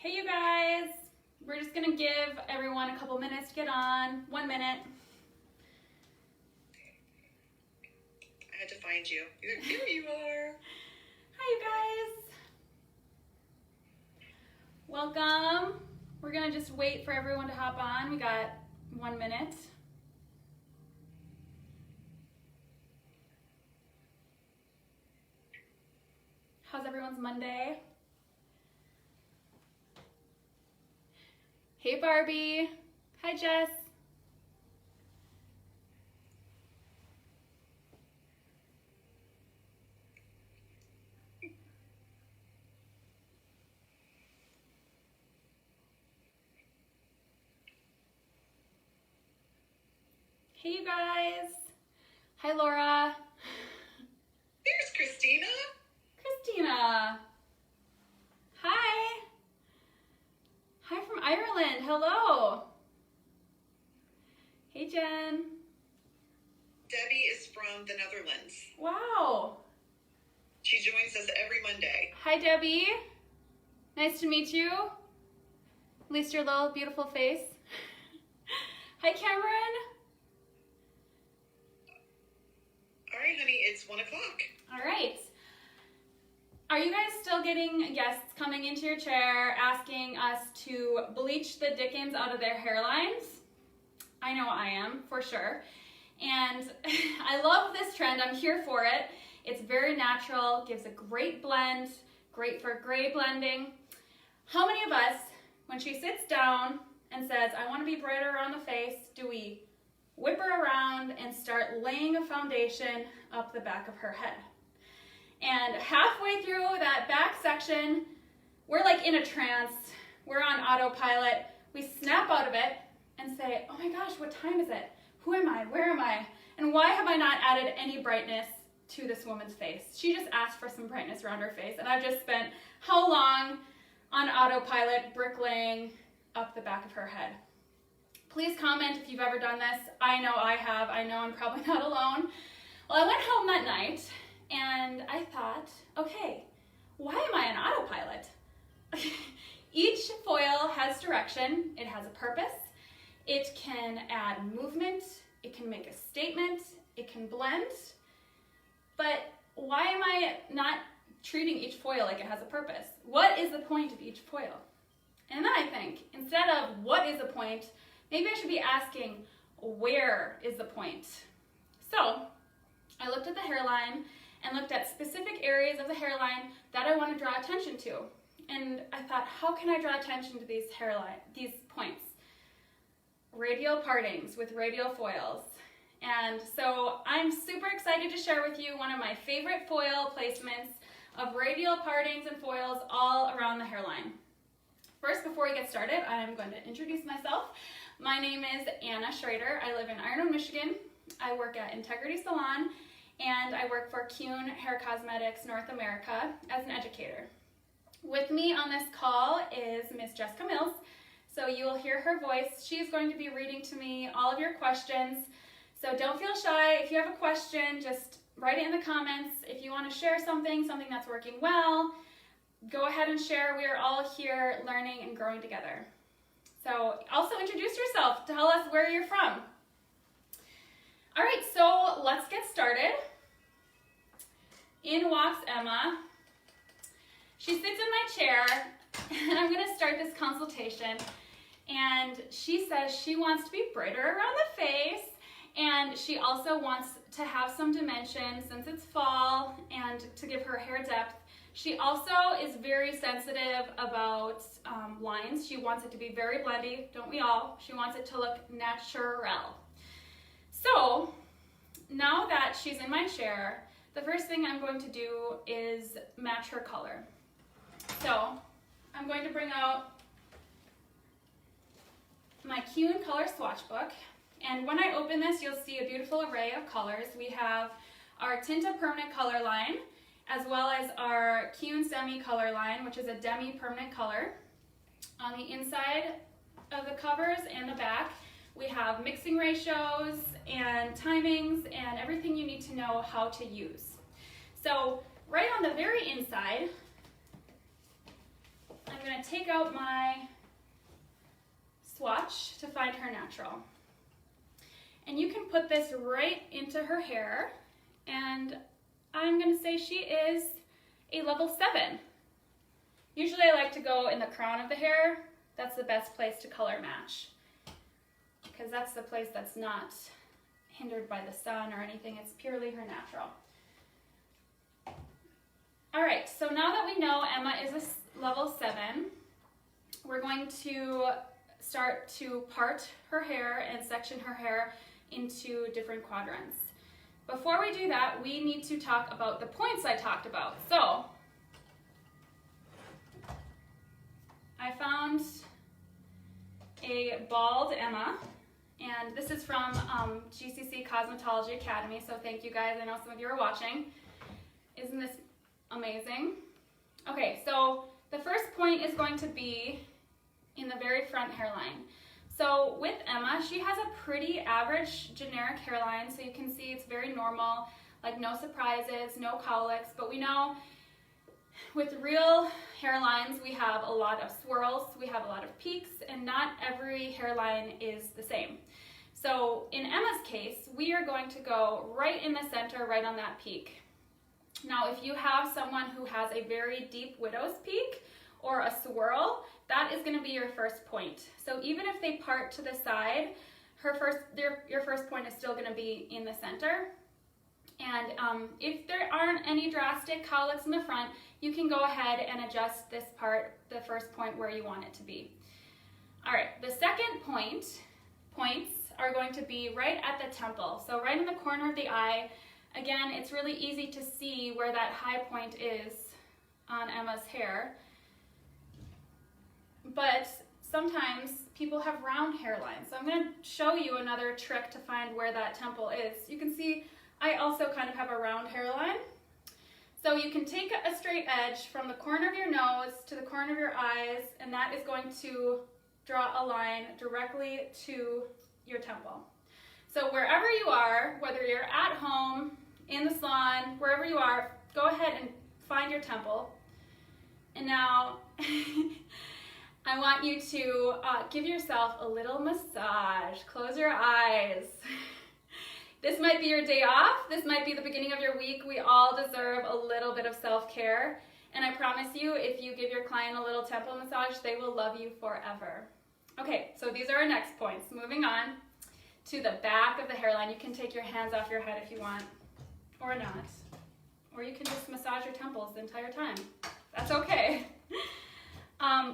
Hey you guys, we're just gonna give everyone a couple minutes to get on. 1 minute. I had to find you. Here you are. Hi you guys. Welcome. We're gonna just wait for everyone to hop on. We got 1 minute. How's everyone's Monday? Hey Barbie. Hi Jess. Hey you guys. Hi Laura. There's Christina. Christina. Hi. Hi from Ireland. Hello. Hey Jen. Debbie is from the Netherlands. Wow. She joins us every Monday. Hi Debbie. Nice to meet you. At least your little beautiful face. Hi Cameron. All right, honey, it's 1 o'clock. All right. Are you guys still getting guests coming into your chair asking us to bleach the dickens out of their hairlines? I know I am, for sure. And I love this trend. I'm here for it. It's very natural, gives a great blend, great for gray blending. How many of us, when she sits down and says, I want to be brighter around the face, do we whip her around and start laying a foundation up the back of her head? And halfway through that back section, we're like in a trance. We're on autopilot. We snap out of it and say, oh my gosh, what time is it? Who am I? Where am I? And why have I not added any brightness to this woman's face? She just asked for some brightness around her face, and I've just spent how long on autopilot bricklaying up the back of her head? Please comment if you've ever done this. I know I have. I know I'm probably not alone. Well, I went home that night and I thought, okay, why am I on autopilot? Each foil has direction. It has a purpose. It can add movement. It can make a statement. It can blend. But why am I not treating each foil like it has a purpose? What is the point of each foil? And then I think, instead of what is the point, maybe I should be asking, where is the point? So I looked at the hairline and looked at specific areas of the hairline that I want to draw attention to. And I thought, how can I draw attention to these points? Radial partings with radial foils. And so I'm super excited to share with you one of my favorite foil placements of radial partings and foils all around the hairline. First, before we get started, I'm going to introduce myself. My name is Anna Schroeter. I live in Ironwood, Michigan. I work at Integrity Salon, and I work for Keune Hair Cosmetics North America as an educator. With me on this call is Miss Jessica Mills, so you will hear her voice. She's going to be reading to me all of your questions, so don't feel shy. If you have a question, just write it in the comments. If you want to share something that's working well, go ahead and share. We are all here learning and growing together. So also introduce yourself. Tell us where you're from. All right, so let's get started. In walks Emma. She sits in my chair, and I'm going to start this consultation. And she says she wants to be brighter around the face, and she also wants to have some dimension since it's fall and to give her hair depth. She also is very sensitive about lines. She wants it to be very blendy, don't we all? She wants it to look natural. So now that she's in my chair, the first thing I'm going to do is match her color. So I'm going to bring out my Keune color swatch book. And when I open this, you'll see a beautiful array of colors. We have our Tinta Permanent color line, as well as our Keune Semi color line, which is a demi-permanent color. On the inside of the covers and the back, we have mixing ratios and timings and everything you need to know how to use. So right on the very inside, I'm going gonna take out my swatch to find her natural. And you can put this right into her hair, and I'm gonna say she is a level 7. Usually I like to go in the crown of the hair. That's the best place to color match, because that's the place that's not hindered by the sun or anything. It's purely her natural. All right, so now that we know Emma is a level 7, we're going to start to part her hair and section her hair into different quadrants. Before we do that, we need to talk about the points I talked about. So I found a bald Emma, and this is from GCC Cosmetology Academy, so thank you guys. I know some of you are watching. Isn't this amazing? Okay, so the first point is going to be in the very front hairline. So with Emma, she has a pretty average generic hairline, so you can see it's very normal, like no surprises, no cowlicks, but we know with real hairlines we have a lot of swirls, we have a lot of peaks, and not every hairline is the same. So in Emma's case, we are going to go right in the center, right on that peak. Now if you have someone who has a very deep widow's peak or a swirl, that is going to be your first point. So even if they part to the side, your first point is still going to be in the center. And if there aren't any drastic cowlicks in the front, you can go ahead and adjust this part, the first point, where you want it to be. All right, the second points are going to be right at the temple. So right in the corner of the eye. Again, it's really easy to see where that high point is on Emma's hair. But sometimes people have round hairlines. So I'm going to show you another trick to find where that temple is. You can see I also kind of have a round hairline. So you can take a straight edge from the corner of your nose to the corner of your eyes, and that is going to draw a line directly to your temple. So wherever you are, whether you're at home, in the salon, wherever you are, go ahead and find your temple. And now I want you to give yourself a little massage. Close your eyes. This might be your day off. This might be the beginning of your week. We all deserve a little bit of self-care. And I promise you, if you give your client a little temple massage, they will love you forever. Okay, so these are our next points. Moving on to the back of the hairline. You can take your hands off your head if you want, or not. Or you can just massage your temples the entire time. That's okay.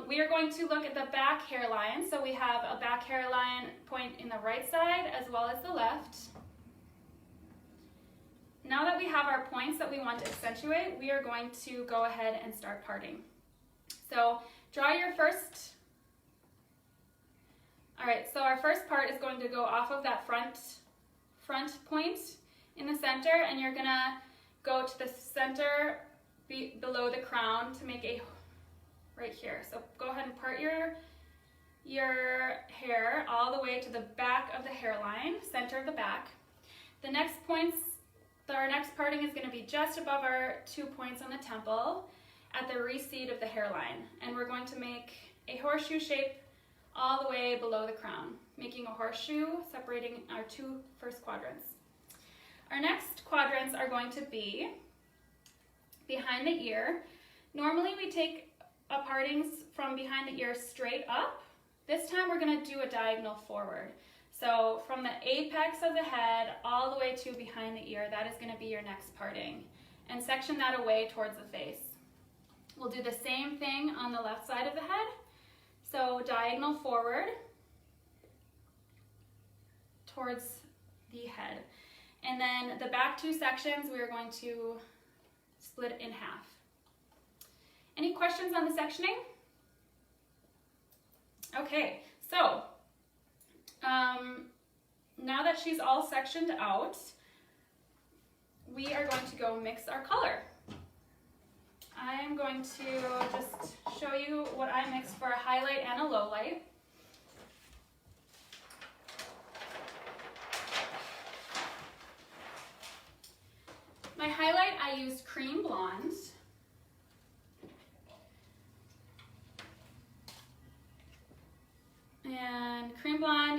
We are going to look at the back hairline. So we have a back hairline point in the right side as well as the left. Now that we have our points that we want to accentuate, we are going to go ahead and start parting. So draw your first. All right, so our first part is going to go off of that front point in the center, and you're gonna go to the center below the crown to make a right here. So go ahead and part your hair all the way to the back of the hairline, center of the back. The next points, our next parting is going to be just above our 2 points on the temple at the recede of the hairline, and we're going to make a horseshoe shape all the way below the crown, making a horseshoe separating our 2 first quadrants. Our next quadrants are going to be behind the ear. Normally we take a partings from behind the ear straight up. This time we're going to do a diagonal forward. So from the apex of the head all the way to behind the ear, that is going to be your next parting. And section that away towards the face. We'll do the same thing on the left side of the head. So diagonal forward towards the head. And then the back 2 sections we are going to split in half. Any questions on the sectioning? Okay, so now that she's all sectioned out, we are going to go mix our color. I am going to just show you what I mixed for a highlight and a low light. My highlight, I used cream blonde.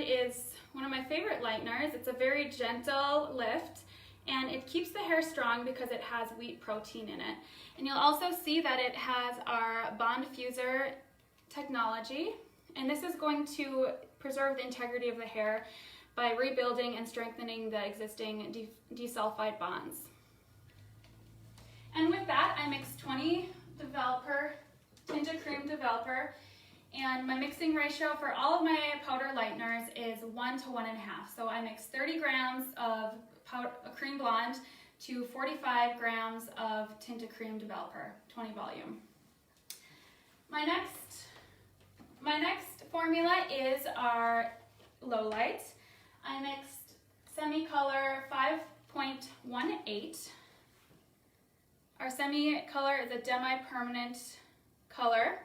is one of my favorite lighteners. It's a very gentle lift, and it keeps the hair strong because it has wheat protein in it. And you'll also see that it has our bond fuser technology, and this is going to preserve the integrity of the hair by rebuilding and strengthening the existing desulfide bonds. And with that, I mixed 20 tinted cream developer, and my mixing ratio for all of my powder lighteners is 1 to 1.5. So I mixed 30 grams of cream blonde to 45 grams of tinted cream developer, 20 volume. My next formula is our low light. I mixed semi-color 5.18. Our semi-color is a demi-permanent color,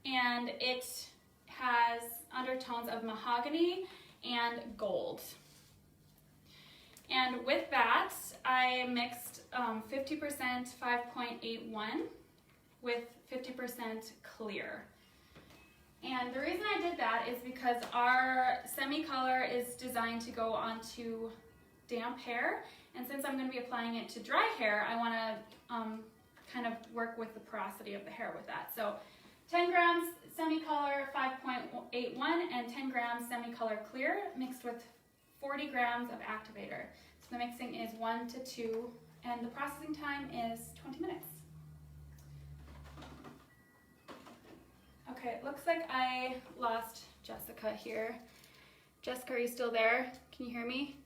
and it has undertones of mahogany and gold. And with that, I mixed 50% 5.81 with 50% clear. And the reason I did that is because our semi-color is designed to go onto damp hair, and since I'm going to be applying it to dry hair, I want to kind of work with the porosity of the hair with that. So 10 grams semi-color 5.81 and 10 grams semi-color clear mixed with 40 grams of activator. So the mixing is 1 to 2, and the processing time is 20 minutes. Okay, it looks like I lost Jessica here. Jessica, are you still there? Can you hear me?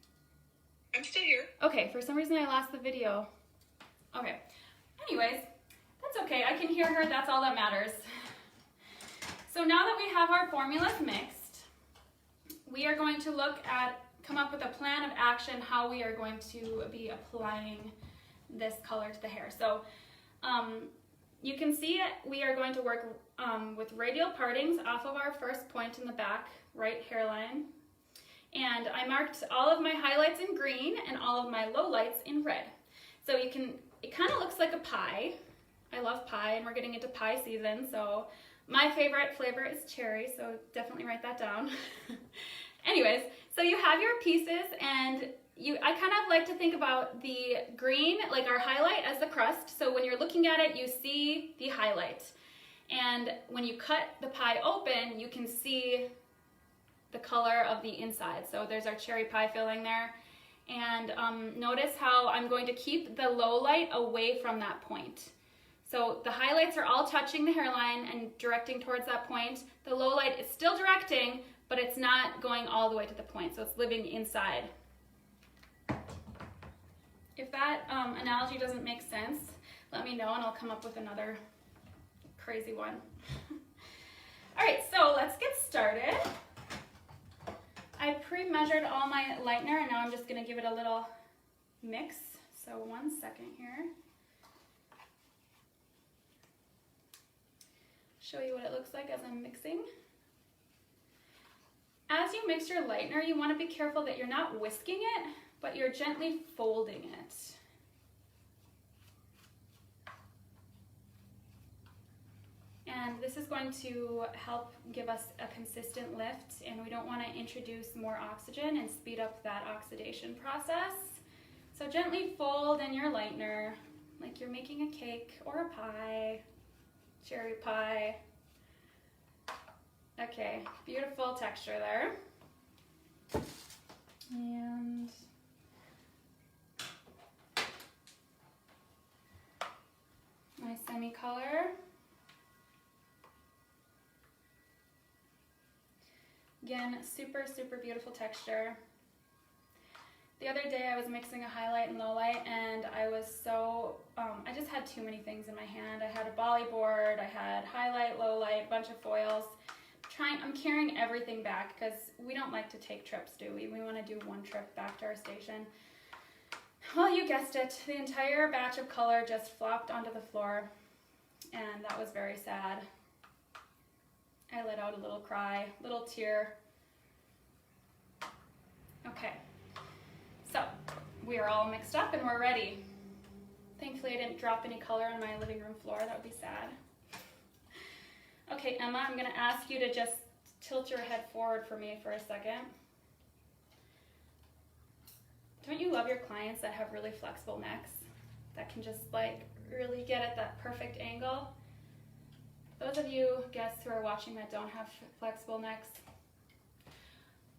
I'm still here. Okay, for some reason I lost the video. Okay, anyways, that's okay. I can hear her, that's all that matters. So now that we have our formulas mixed, we are going to come up with a plan of action how we are going to be applying this color to the hair. So you can see we are going to work with radial partings off of our first point in the back right hairline. And I marked all of my highlights in green and all of my lowlights in red. So it kind of looks like a pie. I love pie, and we're getting into pie season, so my favorite flavor is cherry, so definitely write that down. Anyways, so you have your pieces, and I kind of like to think about the green, like our highlight, as the crust. So when you're looking at it, you see the highlight. And when you cut the pie open, you can see the color of the inside. So there's our cherry pie filling there. And notice how I'm going to keep the low light away from that point. So the highlights are all touching the hairline and directing towards that point. The low light is still directing, but it's not going all the way to the point, so it's living inside. If that analogy doesn't make sense, let me know and I'll come up with another crazy one. All right, so let's get started. I pre-measured all my lightener, and now I'm just gonna give it a little mix. So 1 second here. Show you what it looks like as I'm mixing. As you mix your lightener, you want to be careful that you're not whisking it, but you're gently folding it. And this is going to help give us a consistent lift, and we don't want to introduce more oxygen and speed up that oxidation process. So gently fold in your lightener like you're making a cake or a pie, cherry pie. Okay, beautiful texture there. And my semi-color. Again, super, super beautiful texture. The other day I was mixing a highlight and low light, and I was so, I just had too many things in my hand. I had a Bali board, I had highlight, low light, a bunch of foils. I'm carrying everything back because we don't like to take trips, do we? We want to do one trip back to our station. Well, you guessed it. The entire batch of color just flopped onto the floor, and that was very sad. I let out a little cry, little tear. Okay, so we are all mixed up and we're ready. Thankfully, I didn't drop any color on my living room floor. That would be sad. Okay, Emma, I'm going to ask you to just tilt your head forward for me for a second. Don't you love your clients that have really flexible necks? That can just like really get at that perfect angle? Those of you guests who are watching that don't have flexible necks,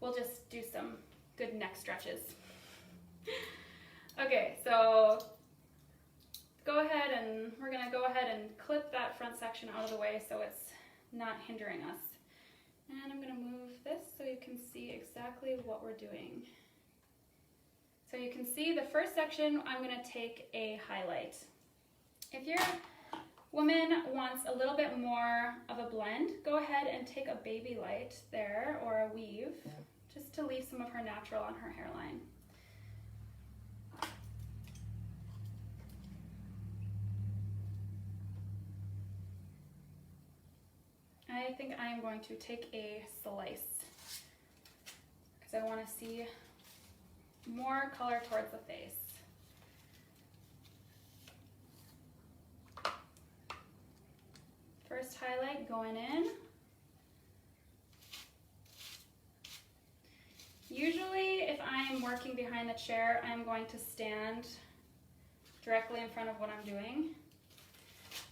we'll just do some good neck stretches. Okay, so we're gonna go ahead and clip that front section out of the way so it's not hindering us. And I'm gonna move this so you can see exactly what we're doing. So you can see the first section, I'm gonna take a highlight. If your woman wants a little bit more of a blend, go ahead and take a baby light there or a weave, just to leave some of her natural on her hairline. I think I am going to take a slice because I want to see more color towards the face. First highlight going in. Usually if I'm working behind the chair, I'm going to stand directly in front of what I'm doing,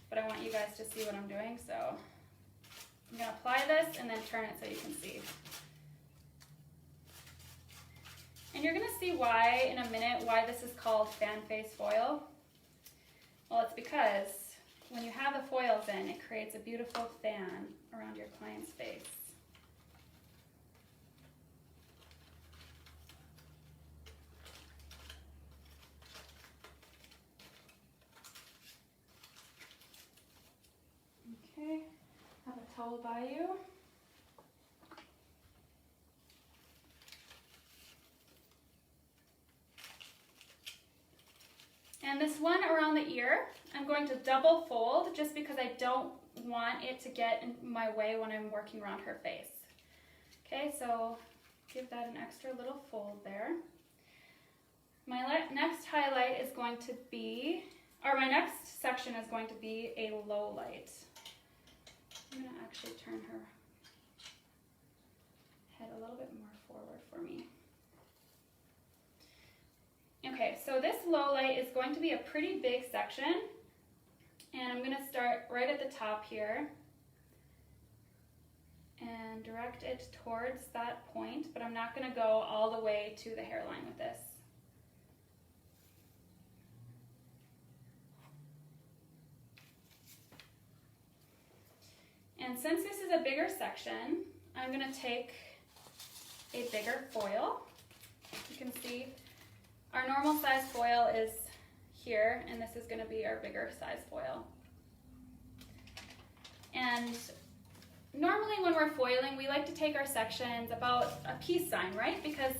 but I want you guys to see what I'm doing, so I'm going to apply this and then turn it so you can see. And you're going to see why in a minute why this is called fan face foil. Well, it's because when you have the foils in, it creates a beautiful fan around your client's face. Okay, have a towel by you. And this one around the ear, I'm going to double fold just because I don't want it to get in my way when I'm working around her face. Okay, so give that an extra little fold there. My next highlight is going to be, or my next section is going to be a low light. I'm going to actually turn her head a little bit more forward for me. Okay, so this low light is going to be a pretty big section, and I'm going to start right at the top here and direct it towards that point, but I'm not going to go all the way to the hairline with this. And since this is a bigger section, I'm going to take a bigger foil. You can see our normal size foil is here, and this is going to be our bigger size foil. And normally when we're foiling, we like to take our sections about a peace sign, right? Because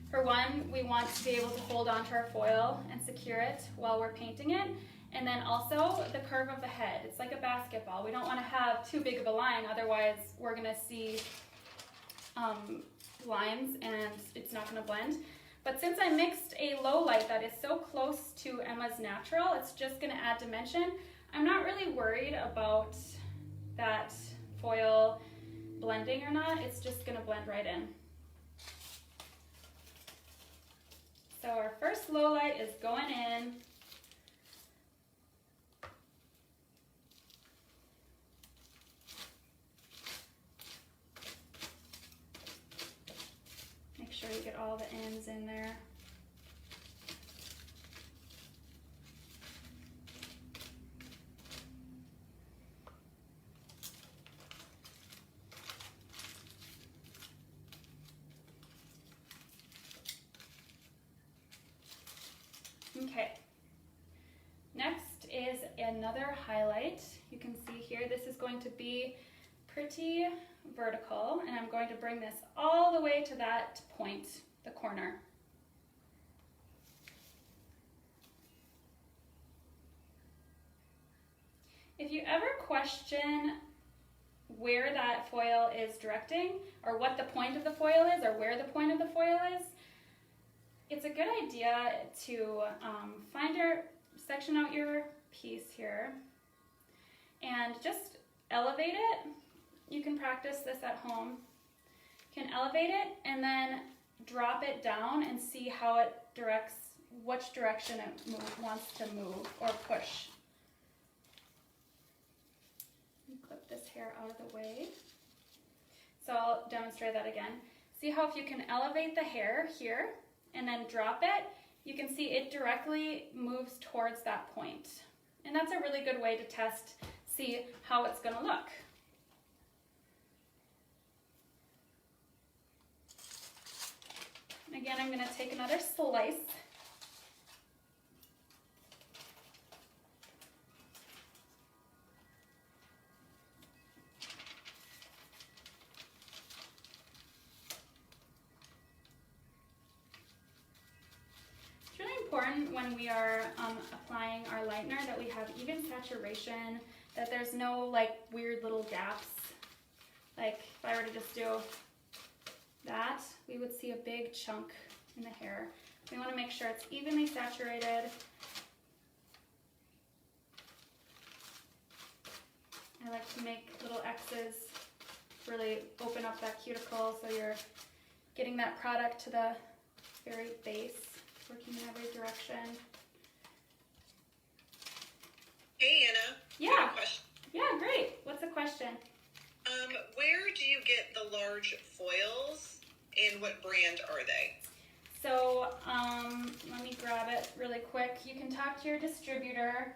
for one, we want to be able to hold onto our foil and secure it while we're painting it. And then also the curve of the head. It's like a basketball. We don't want to have too big of a line, otherwise we're going to see lines and it's not going to blend. But since I mixed a low light that is so close to Emma's natural, it's just going to add dimension. I'm not really worried about that foil blending or not. It's just going to blend right in. So our first low light is going in. Make sure you get all the ends in there. Okay, next is another highlight. You can see here, this is going to be pretty vertical, and I'm going to bring this all the way to that point, the corner. If you ever question where that foil is directing, or what the point of the foil is, or where the point of the foil is, it's a good idea to section out your piece here and just elevate it. You can practice this at home. You can elevate it and then drop it down and see how it directs, which direction it wants to move or push. Clip this hair out of the way. So I'll demonstrate that again. See how if you can elevate the hair here and then drop it, you can see it directly moves towards that point. And that's a really good way to test, see how it's going to look. Again, I'm going to take another slice. It's really important when we are applying our lightener that we have even saturation, that there's no like weird little gaps. Like if I were to just do that, we would see a big chunk in the hair. We want to make sure it's evenly saturated. I like to make little X's, really open up that cuticle so you're getting that product to the very base, working in every direction. Hey Anna. Yeah. I have a question. Yeah, great. What's the question? Where do you get the large foils and what brand are they? So let me grab it really quick. You can talk to your distributor,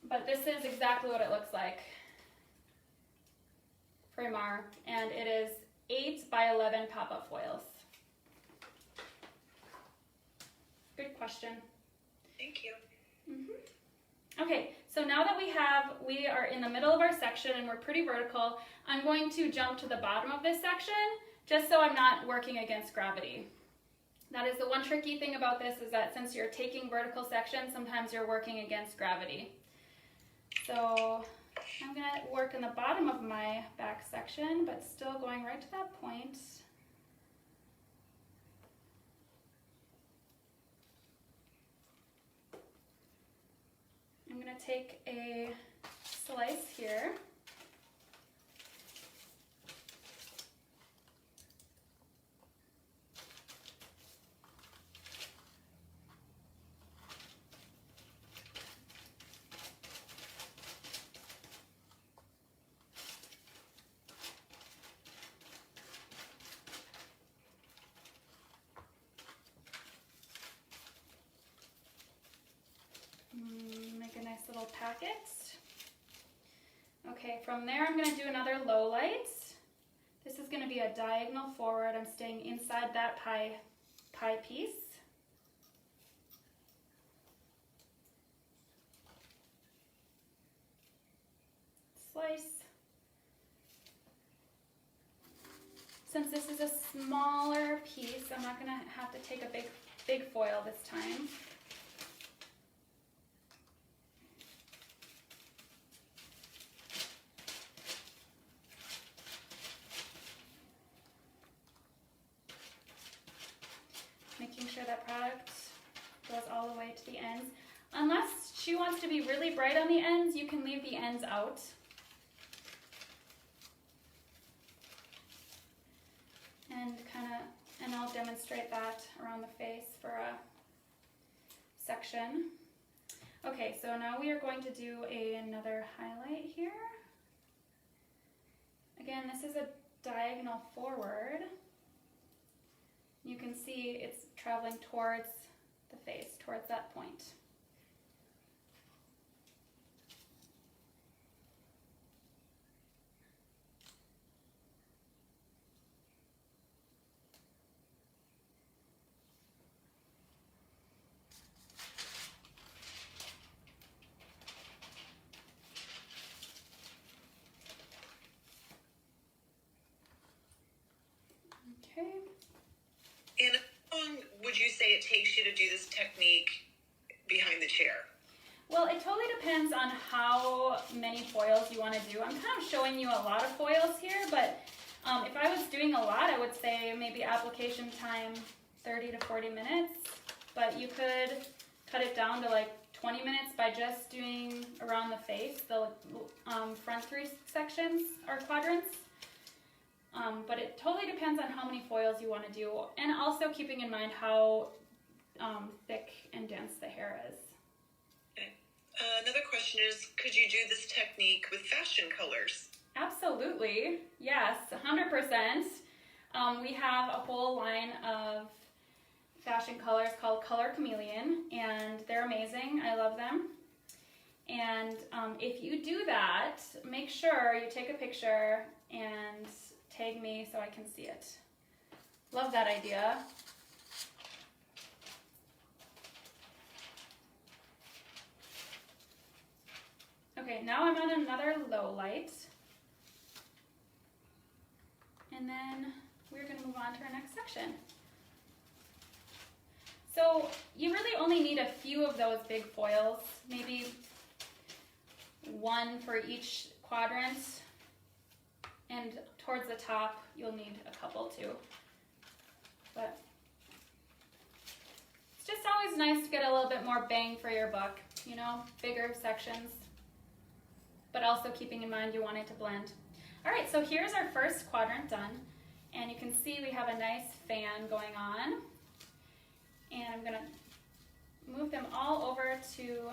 but this is exactly what it looks like. Primar, and it is 8 by 11 pop-up foils. Good question. Thank you. Okay, so now that we are in the middle of our section and we're pretty vertical, I'm going to jump to the bottom of this section just so I'm not working against gravity. That is the one tricky thing about this, is that since you're taking vertical sections, sometimes you're working against gravity. So I'm going to work in the bottom of my back section, but still going right to that point. I'm going to take a slice here. Make a nice little packet. Okay, from there I'm going to do another low light. This is going to be a diagonal forward. I'm staying inside that pie piece. Slice. Since this is a smaller piece, I'm not going to have to take a big foil this time. Making sure that product goes all the way to the ends. Unless she wants to be really bright on the ends, you can leave the ends out. And I'll demonstrate that around the face for a section. Okay, so now we are going to do another highlight here. Again, this is a diagonal forward. You can see it's traveling towards the face, towards that point. Okay. And how long would you say it takes you to do this technique behind the chair? Well, it totally depends on how many foils you want to do. I'm kind of showing you a lot of foils here, but if I was doing a lot, I would say maybe application time 30 to 40 minutes, but you could cut it down to like 20 minutes by just doing around the face, the front three sections or quadrants. but it totally depends on how many foils you want to do, and also keeping in mind how thick and dense the hair is. Okay. Another question is, could you do this technique with fashion colors? Absolutely, yes, 100%. We have a whole line of fashion colors called Color Chameleon, and they're amazing. I love them. And if you do that, make sure you take a picture and tag me so I can see it. Love that idea. Okay, now I'm on another low light. And then we're going to move on to our next section. So you really only need a few of those big foils, maybe one for each quadrant, and towards the top you'll need a couple too. But it's just always nice to get a little bit more bang for your buck, you know, bigger sections, but also keeping in mind you want it to blend. All right, so here's our first quadrant done, and you can see we have a nice fan going on, and I'm gonna move them all over to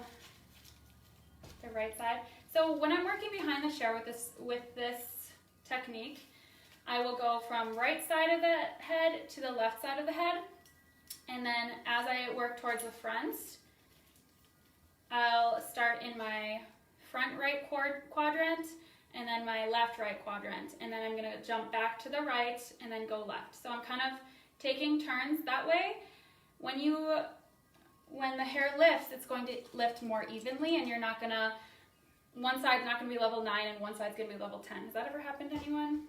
the right side. So when I'm working behind the chair with this technique, I will go from right side of the head to the left side of the head, and then as I work towards the front, I'll start in my front right quadrant and then my left right quadrant, and then I'm going to jump back to the right and then go left. So I'm kind of taking turns that way. When the hair lifts, it's going to lift more evenly, and you're not going to, one side's not going to be level 9 and one side's going to be level 10. Has that ever happened to anyone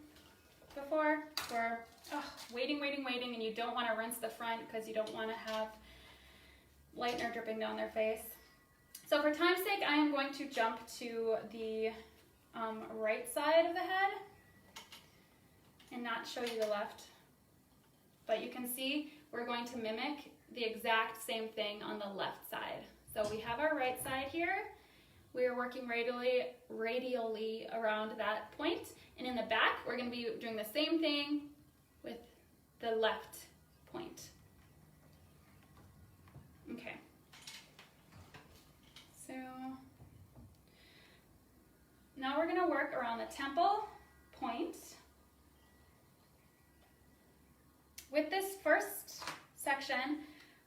before? Or waiting, and you don't want to rinse the front because you don't want to have lightener dripping down their face. So for time's sake, I am going to jump to the right side of the head and not show you the left. But you can see we're going to mimic the exact same thing on the left side. So we have our right side here. We are working radially around that point. And in the back, we're going to be doing the same thing with the left point. Okay. So now we're going to work around the temple point. With this first section,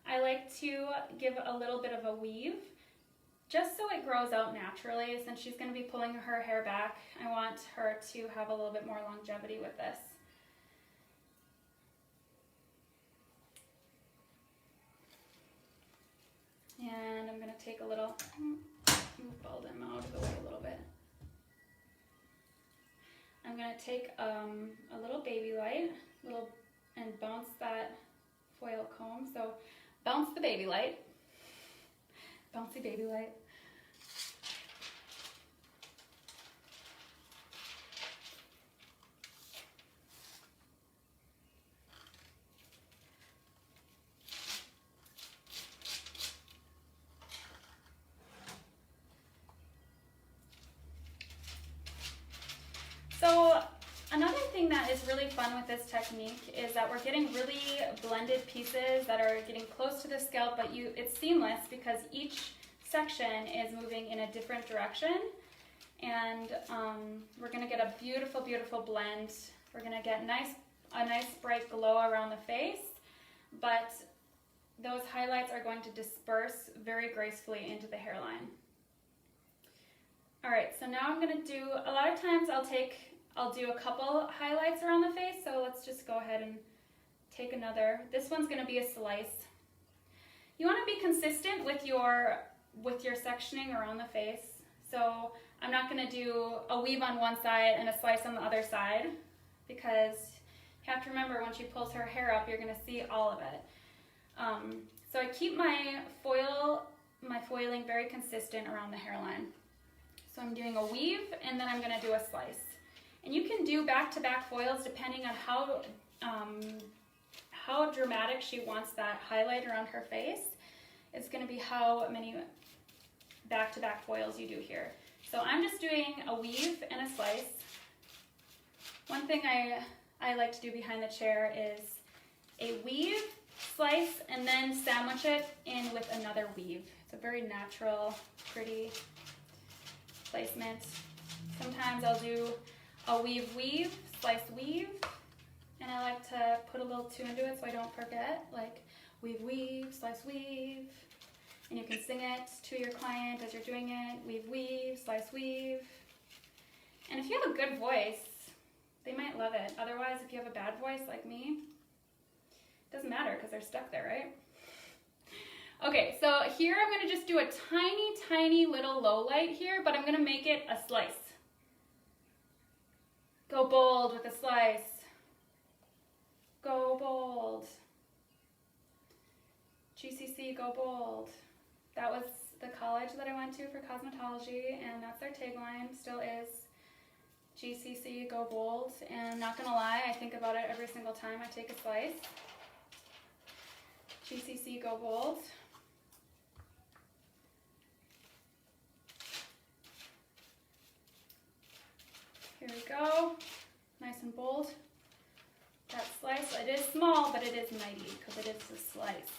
I like to give a little bit of a weave, just so it grows out naturally. Since she's going to be pulling her hair back, I want her to have a little bit more longevity with this. And I'm going to take a little, move all them out of the way a little bit. I'm going to take a little baby light, and bounce that foil comb. So bounce the baby light. Bouncy baby light. So another thing that is really fun with this technique is that we're getting really blended pieces that are getting close to the scalp, but it's seamless because each section is moving in a different direction, and we're going to get a beautiful, beautiful blend. We're going to get a nice bright glow around the face, but those highlights are going to disperse very gracefully into the hairline. All right, so now I'm going to do, a lot of times I'll do a couple highlights around the face, so let's just go ahead and take another. This one's going to be a slice. You want to be consistent with your sectioning around the face. So I'm not going to do a weave on one side and a slice on the other side, because you have to remember when she pulls her hair up, you're going to see all of it. So I keep my foiling very consistent around the hairline. So I'm doing a weave, and then I'm going to do a slice. And you can do back-to-back foils depending on how dramatic she wants that highlight around her face. It's going to be how many back-to-back foils you do here. So I'm just doing a weave and a slice. One thing I I like to do behind the chair is a weave, slice, and then sandwich it in with another weave. It's a very natural, pretty placement. Sometimes I'll do a weave, slice weave, and I like to put a little tune to it so I don't forget, like weave, slice weave. And you can sing it to your client as you're doing it, weave, slice weave. And if you have a good voice, they might love it. Otherwise, if you have a bad voice like me, it doesn't matter because they're stuck there, right? Okay, so here I'm going to just do a tiny little low light here, but I'm going to make it a slice. Go bold with a slice. Go bold. GCC, go bold. That was the college that I went to for cosmetology, and that's their tagline, still is. GCC, go bold. And not gonna lie, I think about it every single time I take a slice. GCC, go bold. Here we go, nice and bold. That slice, it is small, but it is mighty because it is a slice.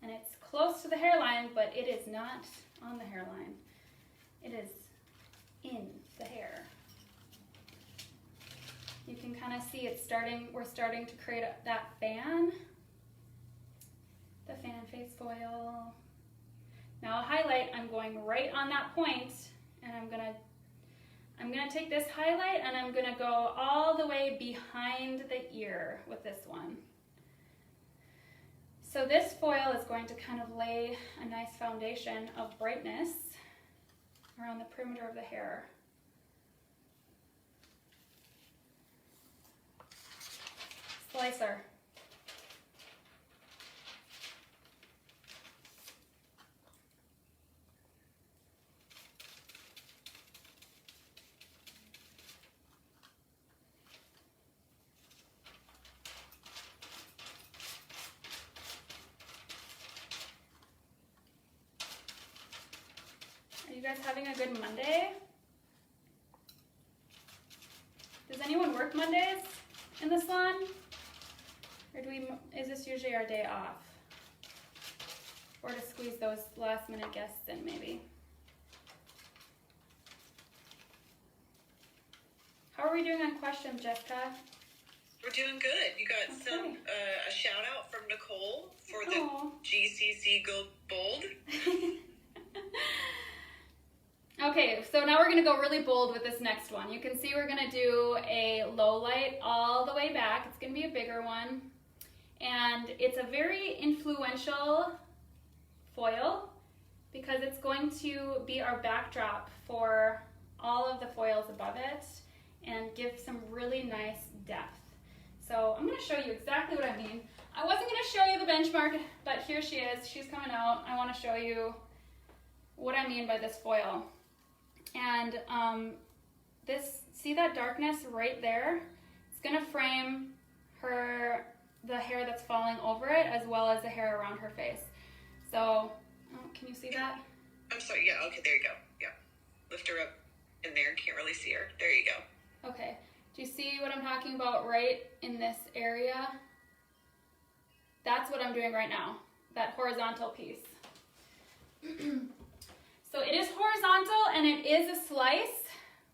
And it's close to the hairline, but it is not on the hairline. It is in the hair. You can kind of see it's starting, we're starting to create that fan. The fan face foil. Now a highlight, I'm going right on that point, and I'm gonna take this highlight and I'm gonna go all the way behind the ear with this one. So this foil is going to kind of lay a nice foundation of brightness around the perimeter of the hair. Slicer. Are you guys having a good Monday? Does anyone work Mondays in the salon? Or is this usually our day off? Or to squeeze those last minute guests in maybe? How are we doing on questions, Jessica? We're doing good. You got some a shout out from Nicole for the GCC Go Bold. Okay, so now we're going to go really bold with this next one. You can see we're going to do a low light all the way back. It's going to be a bigger one. And it's a very influential foil because it's going to be our backdrop for all of the foils above it and give some really nice depth. So I'm going to show you exactly what I mean. I wasn't going to show you the benchmark, but here she is. She's coming out. I want to show you what I mean by this foil. And see that darkness right there? It's going to frame the hair that's falling over it as well as the hair around her face. So, can you see that? I'm sorry, yeah, okay, there you go. Yeah. Lift her up in there, can't really see her. There you go. Okay. Do you see what I'm talking about right in this area? That's what I'm doing right now, that horizontal piece. So it is horizontal and it is a slice,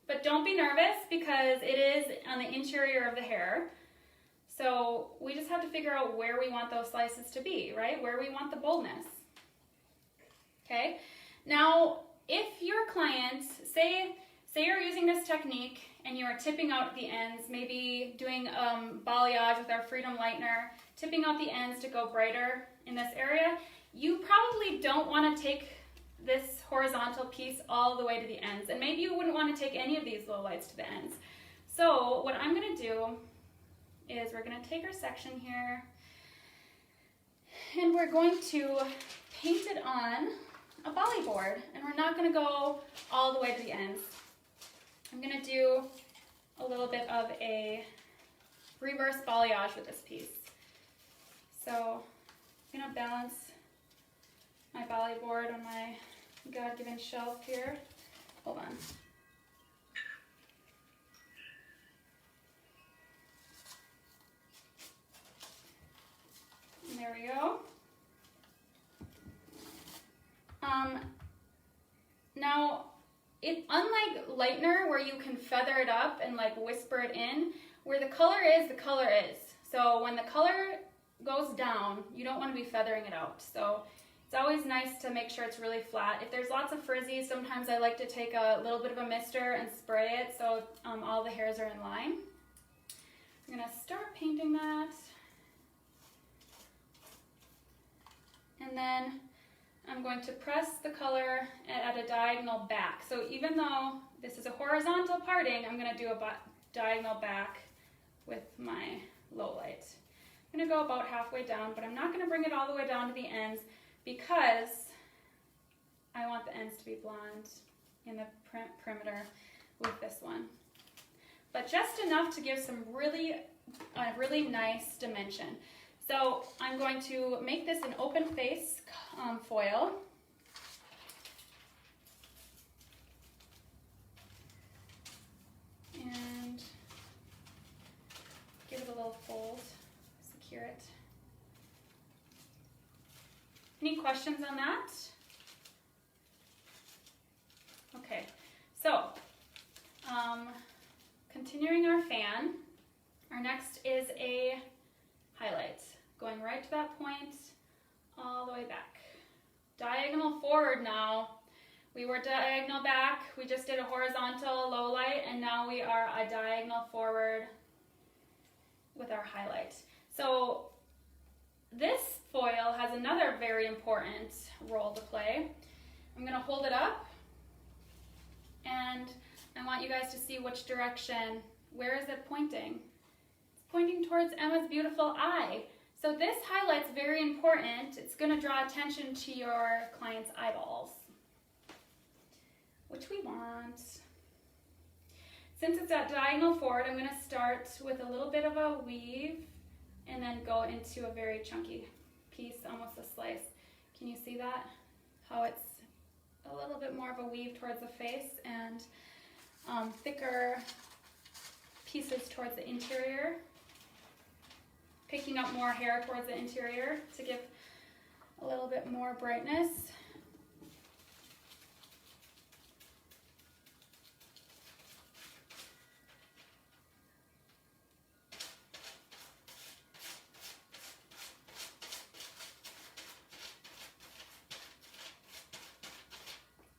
but don't be nervous because it is on the interior of the hair. So we just have to figure out where we want those slices to be, right? Where we want the boldness. Okay? Now, if your clients, say you're using this technique and you are tipping out the ends, maybe doing balayage with our Freedom Lightener, tipping out the ends to go brighter in this area, you probably don't want to take this horizontal piece all the way to the ends. And maybe you wouldn't want to take any of these low lights to the ends. So what I'm going to do is we're going to take our section here and we're going to paint it on a Bali board, and we're not going to go all the way to the ends. I'm going to do a little bit of a reverse balayage with this piece. So I'm going to balance my Bali board on my God-given shelf here. Hold on. lightener where you can feather it up and like whisper it in. Where the color is, the color is. So when the color goes down, you don't want to be feathering it out. So it's always nice to make sure it's really flat. If there's lots of frizzy, sometimes I like to take a little bit of a mister and spray it so all the hairs are in line. I'm gonna start painting that. And then I'm going to press the color at a diagonal back. So even though this is a horizontal parting, I'm gonna do a diagonal back with my low light. I'm gonna go about halfway down, but I'm not gonna bring it all the way down to the ends because I want the ends to be blonde in the perimeter with this one. But just enough to give some really nice dimension. So I'm going to make this an open face foil. And give it a little fold, secure it. Any questions on that? Okay, so continuing our fan, our next is a highlight. Going right to that point, all the way back. Diagonal forward now. We were diagonal back, we just did a horizontal low light, and now we are a diagonal forward with our highlight. So this foil has another very important role to play. I'm gonna hold it up, and I want you guys to see which direction, where is it pointing? It's pointing towards Emma's beautiful eye. So this highlight's very important. It's gonna draw attention to your client's eyeballs, which we want. Since it's at diagonal forward, I'm gonna start with a little bit of a weave and then go into a very chunky piece, almost a slice. Can you see that? How it's a little bit more of a weave towards the face and thicker pieces towards the interior. Picking up more hair towards the interior to give a little bit more brightness.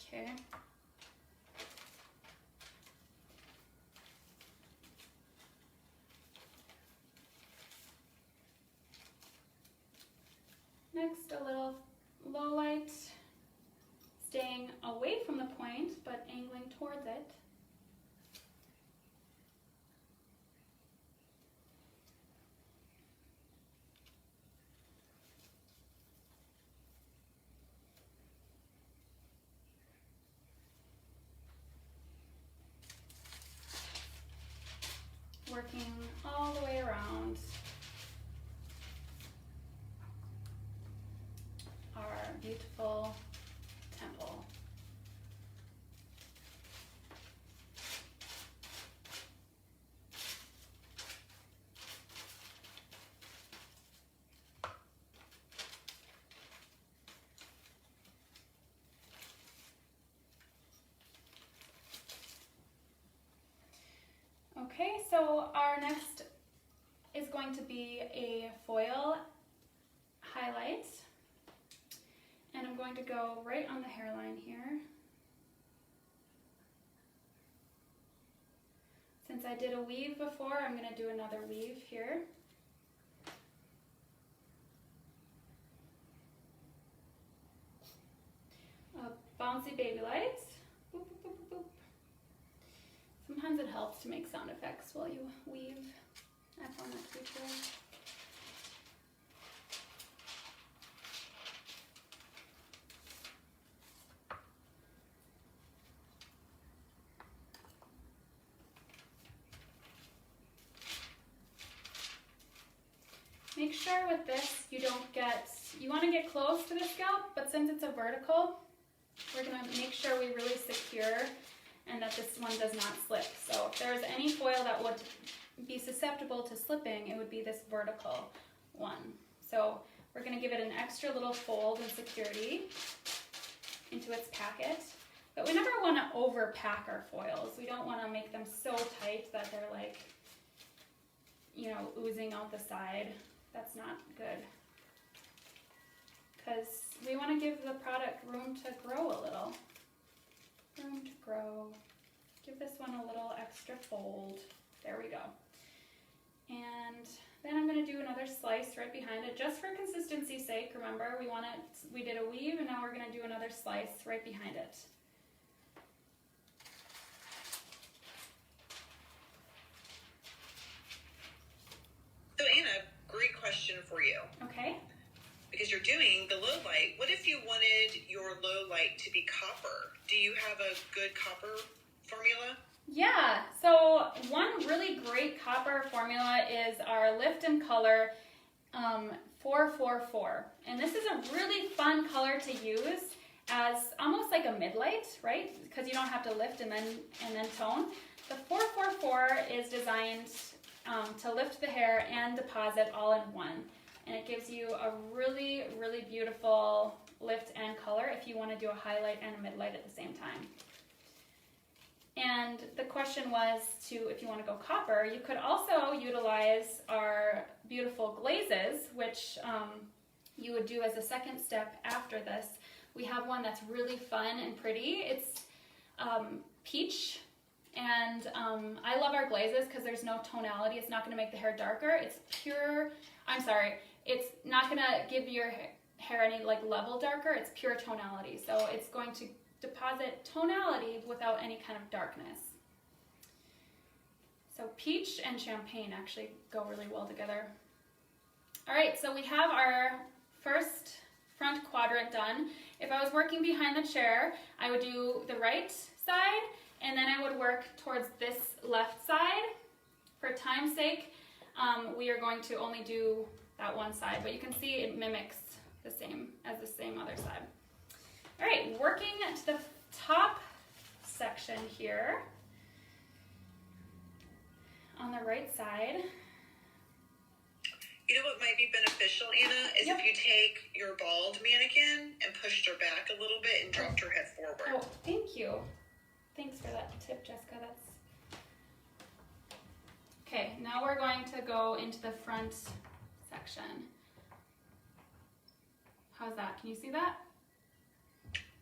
Okay. Next, a little low light, staying away from the point, but angling towards it. Working all the way around our beautiful temple. Okay, so our next is going to be a foil highlight. And I'm going to go right on the hairline here. Since I did a weave before, I'm going to do another weave here. A bouncy baby light. Boop, boop, boop, boop. Sometimes it helps to make sound effects while you weave. I found that to be true. Make sure with this you want to get close to the scalp, but since it's a vertical, we're going to make sure we really secure and that this one does not slip. So if there's any foil that would be susceptible to slipping, it would be this vertical one. So we're going to give it an extra little fold and security into its packet. But we never want to overpack our foils. We don't want to make them so tight that they're like, you know, oozing out the side. That's not good. Because we want to give the product room to grow a little. Room to grow. Give this one a little extra fold. There we go. And then I'm going to do another slice right behind it, just for consistency's sake. Remember, we did a weave, and now we're going to do another slice right behind it. So Anna, great question for you. Okay. Because you're doing the low light, what if you wanted your low light to be copper? Do you have a good copper formula? Yeah, so one really great copper formula is our Lift in Color 444. And this is a really fun color to use as almost like a mid-light, right? Because you don't have to lift and then tone. The 444 is designed to lift the hair and deposit all in one. And it gives you a really, really beautiful lift and color if you want to do a highlight and a mid-light at the same time. And the question was if you want to go copper, you could also utilize our beautiful glazes, which you would do as a second step after this. We have one that's really fun and pretty. It's peach, and I love our glazes because there's no tonality. It's not going to make the hair darker. It's pure, it's not going to give your hair any like level darker. It's pure tonality. So it's going to deposit tonality without any kind of darkness. So peach and champagne actually go really well together. All right, so we have our first front quadrant done. If I was working behind the chair, I would do the right side, and then I would work towards this left side. For time's sake, we are going to only do that one side, but you can see it mimics the same as the same other side. All right, working to the top section here on the right side. You know what might be beneficial, Anna, is if you take your bald mannequin and pushed her back a little bit and dropped her head forward. Oh, thank you. Thanks for that tip, Jessica. Okay, now we're going to go into the front section. How's that? Can you see that?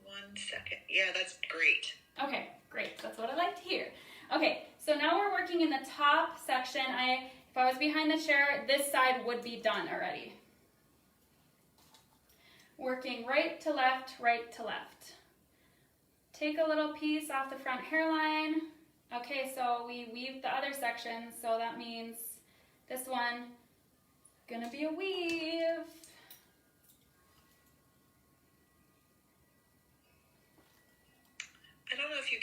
1 second. Yeah, that's great. Okay, great. That's what I like to hear. Okay, so now we're working in the top section. If I was behind the chair, this side would be done already. Working right to left, right to left. Take a little piece off the front hairline. Okay, so we weave the other section, so that means this one gonna be a weave. I don't know if you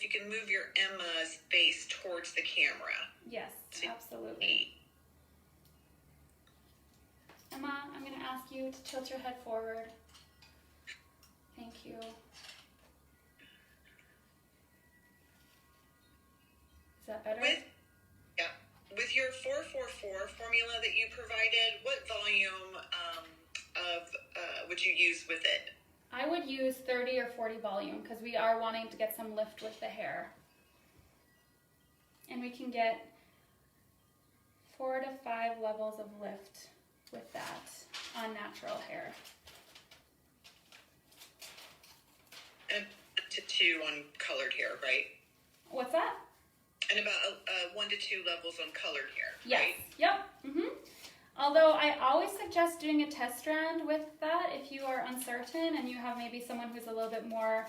can move your Emma's face towards the camera. Yes, absolutely. Emma, I'm going to ask you to tilt your head forward. Thank you. Is that better? With your 444 formula that you provided, what volume would you use with it? I would use 30 or 40 volume because we are wanting to get some lift with the hair. And we can get 4 to 5 levels of lift with that on natural hair. And to 2 on colored hair, right? What's that? And about 1 to 2 levels on colored hair, yes. Right? Yep. Although I always suggest doing a test strand with that if you are uncertain and you have maybe someone who's a little bit more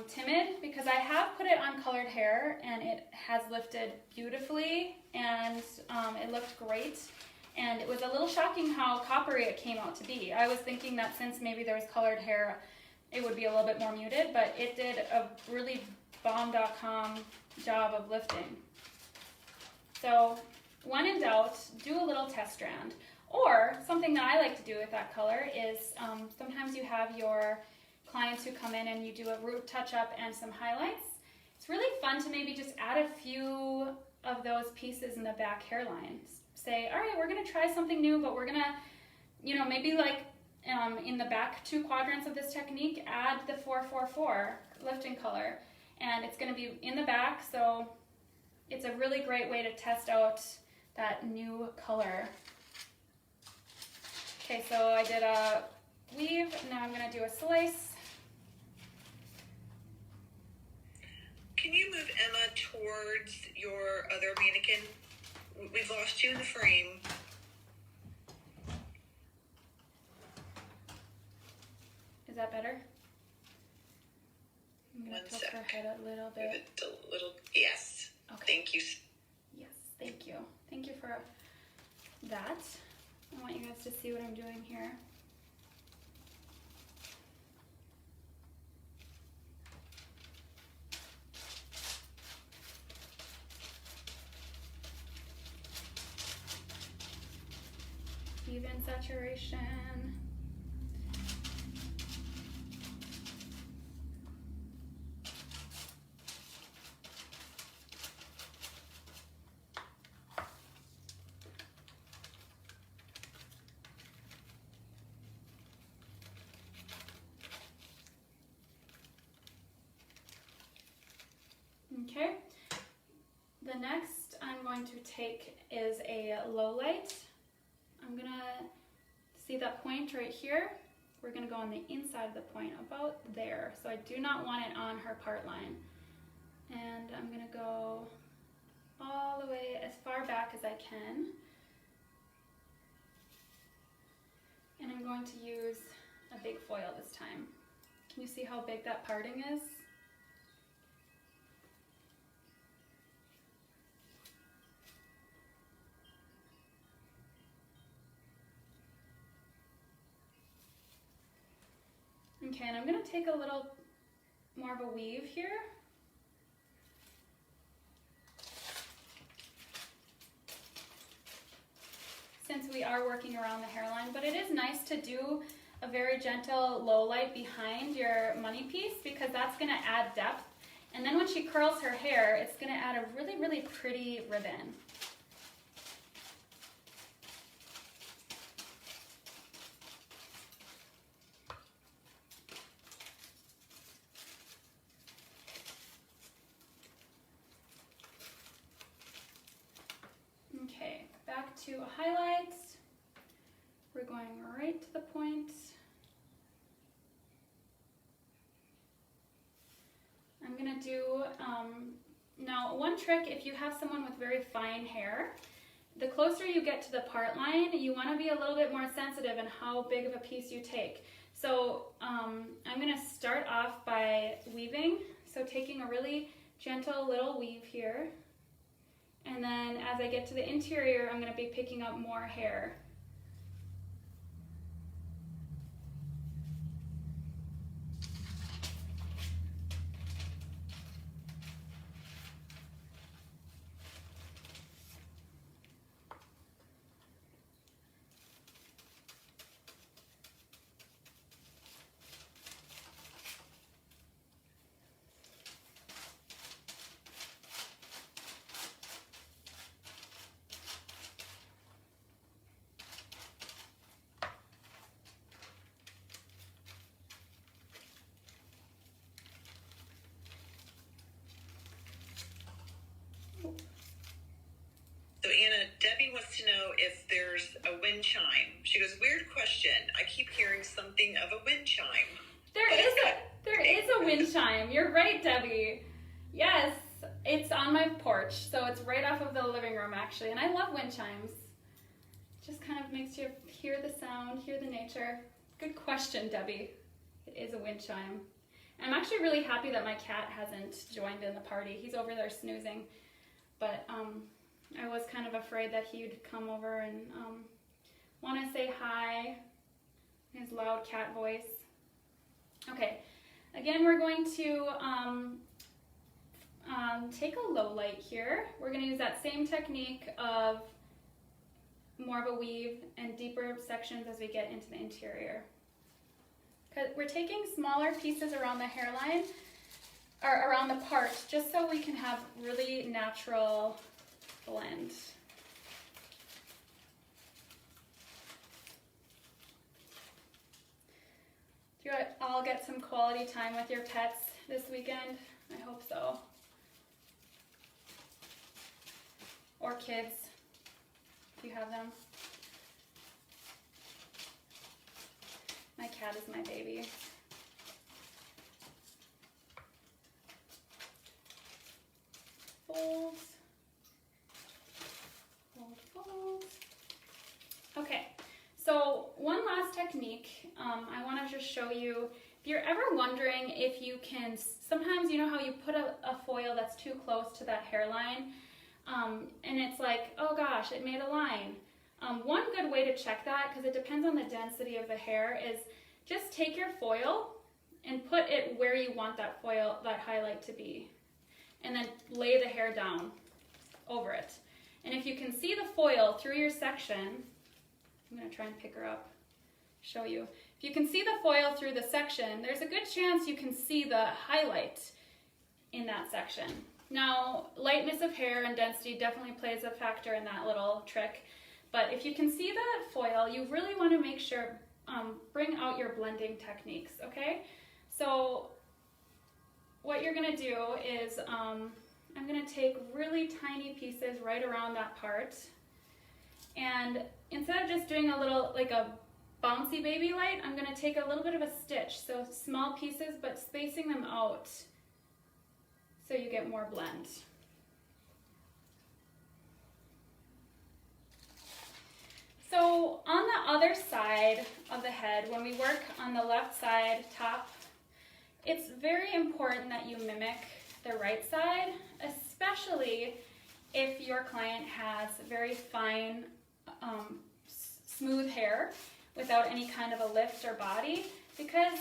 timid, because I have put it on colored hair and it has lifted beautifully and it looked great. And it was a little shocking how coppery it came out to be. I was thinking that since maybe there was colored hair, it would be a little bit more muted, but it did a really bomb.com job of lifting. So when in doubt, do a little test strand. Or something that I like to do with that color is sometimes you have your clients who come in and you do a root touch-up and some highlights. It's really fun to maybe just add a few of those pieces in the back hairline. Say, all right, we're going to try something new, but we're going to, maybe like in the back 2 quadrants of this technique, add the 444 lifting color. And it's going to be in the back, so it's a really great way to test out that new color. Okay, so I did a weave, now I'm going to do a slice. Can you move Emma towards your other mannequin? We've lost you in the frame. Is that better? I'm going One to tilt sec. her head a little Move bit. it a little. Yes. Okay. Thank you. Yes, thank you. Thank you for that. I want you guys to see what I'm doing here. Even saturation. Okay, the next I'm going to take is a low light. I'm gonna see that point right here. We're gonna go on the inside of the point, about there. So I do not want it on her part line. And I'm gonna go all the way as far back as I can. And I'm going to use a big foil this time. Can you see how big that parting is? Okay, and I'm going to take a little more of a weave here. Since we are working around the hairline, but it is nice to do a very gentle low light behind your money piece because that's going to add depth. And then when she curls her hair, it's going to add a really, really pretty ribbon. Okay, back to a highlight. We're going right to the point. I'm gonna do, now one trick, if you have someone with very fine hair, the closer you get to the part line, you wanna be a little bit more sensitive in how big of a piece you take. So I'm gonna start off by weaving, so taking a really gentle little weave here. And then as I get to the interior, I'm going to be picking up more hair. So Anna, Debbie wants to know if there's a wind chime. She goes, weird question. I keep hearing something of a wind chime. There is a wind chime. You're right, Debbie. Yes, it's on my porch, so it's right off of the living room actually, and I love wind chimes. It just kind of makes you hear the sound, hear the nature. Good question, Debbie. It is a wind chime. And I'm actually really happy that my cat hasn't joined in the party. He's over there snoozing, but I was kind of afraid that he'd come over and want to say hi, his loud cat voice. Okay, again, we're going to take a low light here. We're going to use that same technique of more of a weave and deeper sections as we get into the interior. Because we're taking smaller pieces around the hairline, or around the part, just so we can have really natural blend. Do you all get some quality time with your pets this weekend? I hope so. Or kids, if you have them. My cat is my baby. Fold. Fold, fold. Okay, so one last technique I want to just show you. If you're ever wondering if you can, sometimes you know how you put a foil that's too close to that hairline, and it's like, oh gosh, it made a line. One good way to check that, because it depends on the density of the hair, is just take your foil and put it where you want that foil, that highlight to be, and then lay the hair down over it. And if you can see the foil through your section, I'm going to try and pick her up, show you. If you can see the foil through the section, there's a good chance you can see the highlight in that section. Now, lightness of hair and density definitely plays a factor in that little trick, but if you can see the foil, you really want to make sure, bring out your blending techniques, okay? So what you're going to do is, I'm going to take really tiny pieces right around that part, and instead of just doing a little, like a bouncy baby light, I'm going to take a little bit of a stitch, so small pieces, but spacing them out so you get more blend. So on the other side of the head, when we work on the left side top, it's very important that you mimic the right side, especially if your client has very fine, smooth hair without any kind of a lift or body, because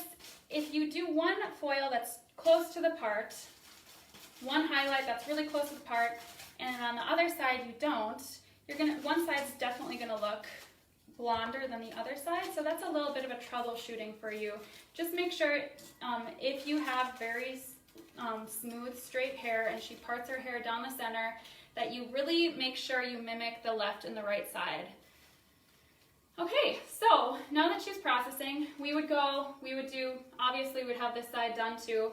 if you do one foil that's close to the part, one highlight that's really close to the part, and on the other side you don't, one side's definitely gonna look blonder than the other side, so that's a little bit of a troubleshooting for you. Just make sure if you have very smooth, straight hair and she parts her hair down the center, that you really make sure you mimic the left and the right side. Okay, so now that she's processing, we would do, obviously we'd have this side done too,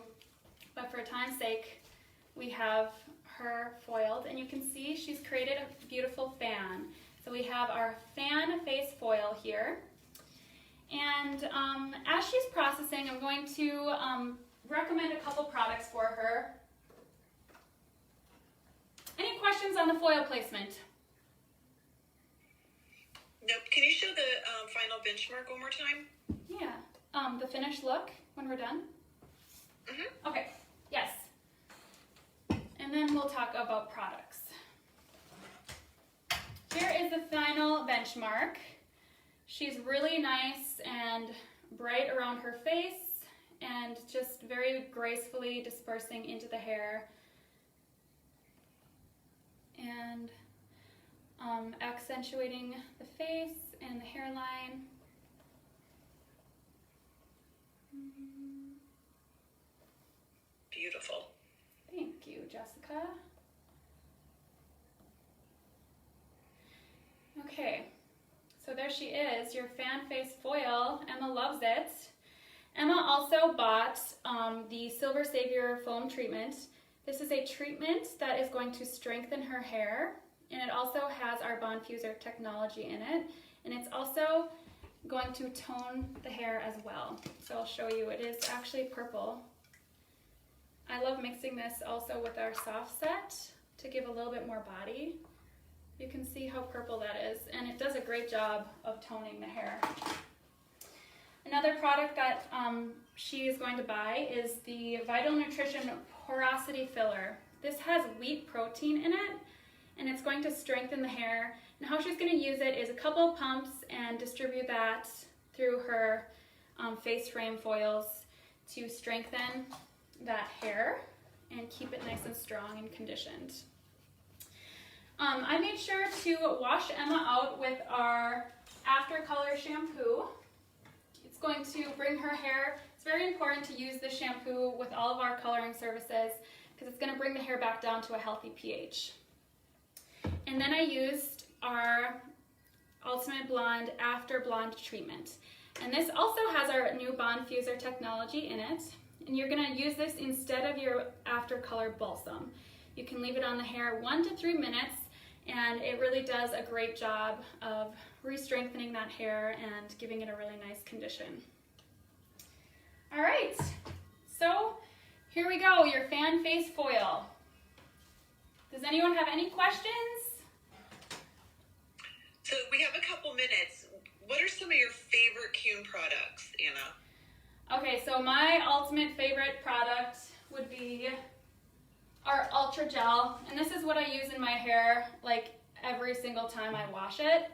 but for time's sake, we have her foiled, and you can see she's created a beautiful fan. So we have our fan face foil here, and as she's processing, I'm going to recommend a couple products for her. Any questions on the foil placement? Nope. Can you show the final benchmark one more time? Yeah. The finished look when we're done? Mm-hmm. Okay. Yes. And then we'll talk about products. Here is the final benchmark. She's really nice and bright around her face and just very gracefully dispersing into the hair. And accentuating the face and the hairline. Beautiful. Thank you, Jessica. Okay, so there she is, your fan face foil. Emma loves it. Emma also bought the Silver Savior foam treatment. This is a treatment that is going to strengthen her hair, and it also has our bond fuser technology in it, and it's also going to tone the hair as well. So I'll show you, it is actually purple. I love mixing this also with our soft set to give a little bit more body. You can see how purple that is, and it does a great job of toning the hair. Another product that she is going to buy is the Vital Nutrition Porosity Filler. This has wheat protein in it, and it's going to strengthen the hair. And how she's going to use it is a couple of pumps and distribute that through her face frame foils to strengthen that hair and keep it nice and strong and conditioned. I made sure to wash Emma out with our After Color shampoo. It's going to bring her hair, it's very important to use this shampoo with all of our coloring services because it's going to bring the hair back down to a healthy pH. And then I used our Ultimate Blonde After Blonde treatment. And this also has our new bond fuser technology in it. And you're gonna use this instead of your after color balsam. You can leave it on the hair 1 to 3 minutes, and it really does a great job of re-strengthening that hair and giving it a really nice condition. All right, so here we go, your fan face foil. Does anyone have any questions? So we have a couple minutes. What are some of your favorite Keune products, Anna? Okay, so my ultimate favorite product would be our Ultra Gel, and this is what I use in my hair like every single time I wash it.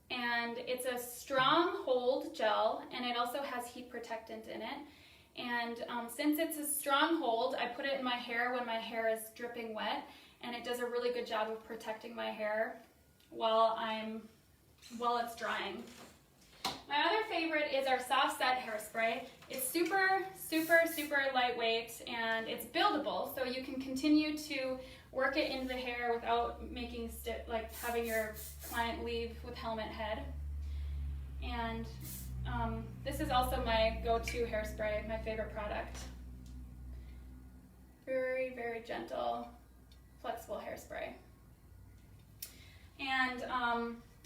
And it's a strong hold gel, and it also has heat protectant in it. And since it's a strong hold, I put it in my hair when my hair is dripping wet, and it does a really good job of protecting my hair while it's drying. My other favorite is our soft set hairspray. It's super, super, super lightweight, and it's buildable, so you can continue to work it into the hair without making having your client leave with helmet head. And this is also my go-to hairspray, my favorite product. Very, very gentle, flexible hairspray. And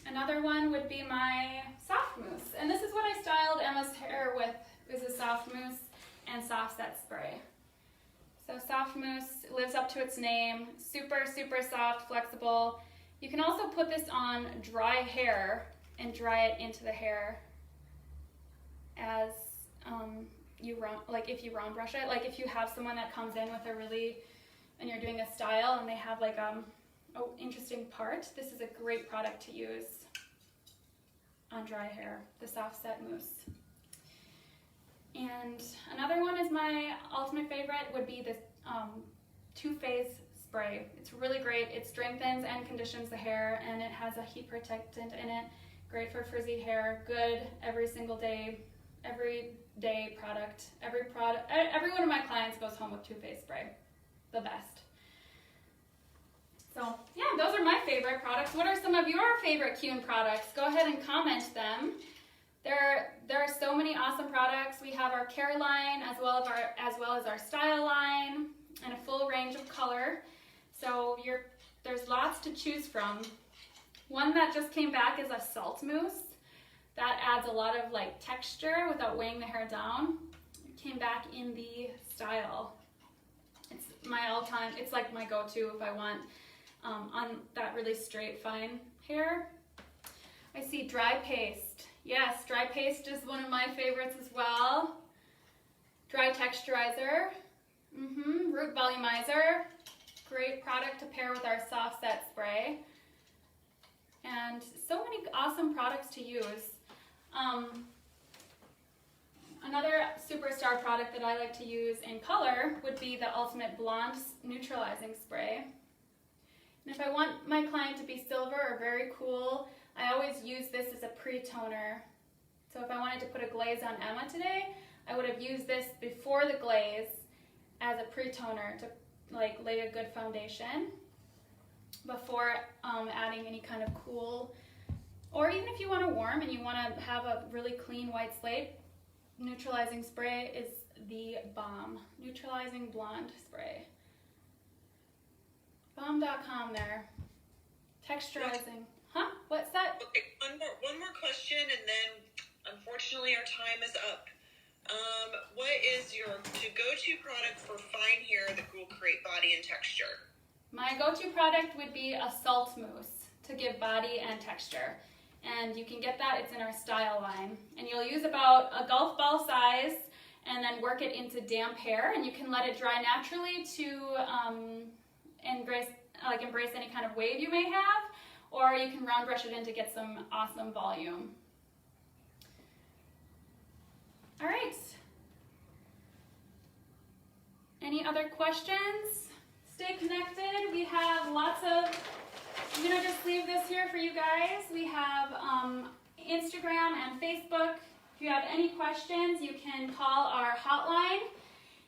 another one would be my soft mousse. And this is what I styled Emma's hair with, is a soft mousse and soft set spray. So soft mousse lives up to its name, super, super soft, flexible. You can also put this on dry hair and dry it into the hair as if you round brush it. Like if you have someone that comes in with and you're doing a style and they have like interesting part, this is a great product to use on dry hair, the soft set mousse. And another one is my ultimate favorite would be this two-phase spray. It's really great. It strengthens and conditions the hair, and it has a heat protectant in it. Great for frizzy hair. Good every single day, everyday product. Every one of my clients goes home with two-phase spray. The best. So yeah, those are my favorite products. What are some of your favorite Keune products? Go ahead and comment them. There are so many awesome products. We have our care line as well as our style line and a full range of color. So there's lots to choose from. One that just came back is a salt mousse. That adds a lot of texture without weighing the hair down. It came back in the style. It's my all-time, it's like my go-to if I want on that really straight, fine hair. I see dry paste. Yes, dry paste is one of my favorites as well. Dry texturizer, root volumizer, great product to pair with our soft set spray. And so many awesome products to use. Another superstar product that I like to use in color would be the Ultimate Blonde Neutralizing Spray. And if I want my client to be silver or very cool, I always use this as a pre-toner. So if I wanted to put a glaze on Emma today, I would have used this before the glaze as a pre-toner to lay a good foundation before adding any kind of cool, or even if you want to warm and you want to have a really clean white slate, neutralizing spray is the bomb. Neutralizing Blonde Spray. Bomb.com there. Texturizing. Huh? What's that? Okay, one more question, and then unfortunately our time is up. What is your go-to product for fine hair that will create body and texture? My go-to product would be a salt mousse to give body and texture. And you can get that, it's in our style line. And you'll use about a golf ball size and then work it into damp hair, and you can let it dry naturally to embrace any kind of wave you may have, or you can round brush it in to get some awesome volume. All right. Any other questions? Stay connected. We have lots of, I'm gonna just leave this here for you guys. We have Instagram and Facebook. If you have any questions, you can call our hotline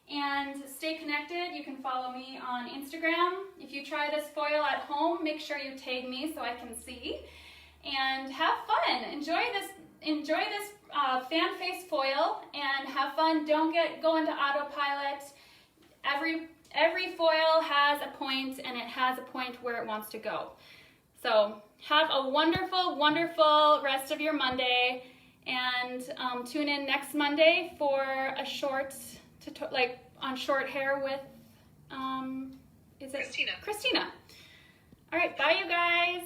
and stay connected. You can follow me on Instagram. If you try this foil at home, make sure you tag me so I can see. And have fun. Enjoy enjoy this fan face foil and have fun. Don't go into autopilot. Every foil has a point, and it has a point where it wants to go. So have a wonderful, wonderful rest of your Monday, and tune in next Monday for a short on short hair with is it Christina. Christina. All right, bye you guys.